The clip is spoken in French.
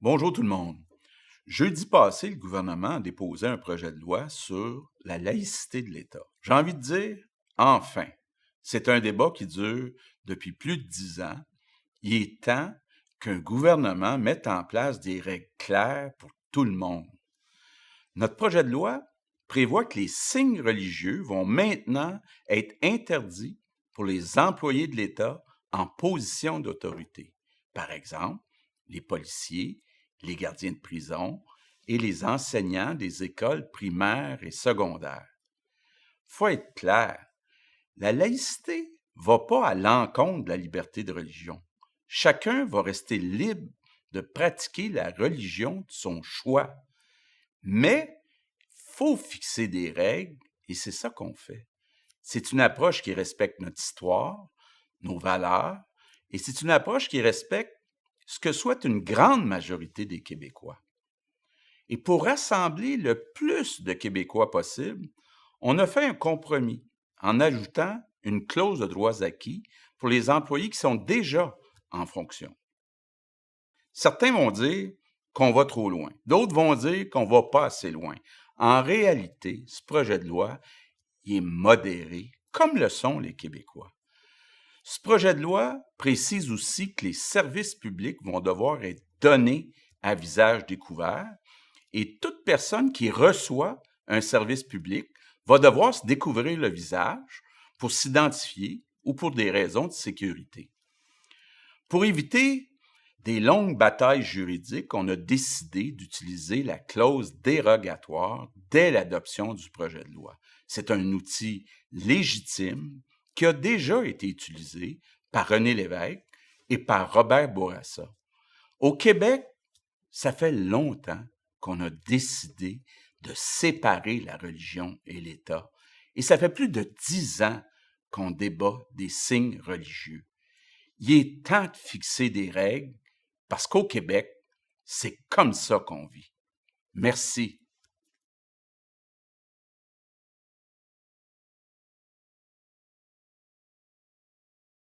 Bonjour tout le monde. Jeudi passé, le gouvernement a déposé un projet de loi sur la laïcité de l'État. J'ai envie de dire, enfin, c'est un débat qui dure depuis plus de 10 ans. Il est temps qu'un gouvernement mette en place des règles claires pour tout le monde. Notre projet de loi prévoit que les signes religieux vont maintenant être interdits pour les employés de l'État en position d'autorité. Par exemple, les policiers, les gardiens de prison et les enseignants des écoles primaires et secondaires. Faut être clair, la laïcité ne va pas à l'encontre de la liberté de religion. Chacun va rester libre de pratiquer la religion de son choix. Mais il faut fixer des règles et c'est ça qu'on fait. C'est une approche qui respecte notre histoire, nos valeurs, et c'est une approche qui respecte ce que souhaite une grande majorité des Québécois. Et pour rassembler le plus de Québécois possible, on a fait un compromis en ajoutant une clause de droits acquis pour les employés qui sont déjà en fonction. Certains vont dire qu'on va trop loin. D'autres vont dire qu'on va pas assez loin. En réalité, ce projet de loi, il est modéré, comme le sont les Québécois. Ce projet de loi précise aussi que les services publics vont devoir être donnés à visage découvert et toute personne qui reçoit un service public va devoir se découvrir le visage pour s'identifier ou pour des raisons de sécurité. Pour éviter des longues batailles juridiques, on a décidé d'utiliser la clause dérogatoire dès l'adoption du projet de loi. C'est un outil légitime qui a déjà été utilisé par René Lévesque et par Robert Bourassa. Au Québec, ça fait longtemps qu'on a décidé de séparer la religion et l'État. Et ça fait plus de 10 ans qu'on débat des signes religieux. Il est temps de fixer des règles parce qu'au Québec, c'est comme ça qu'on vit. Merci.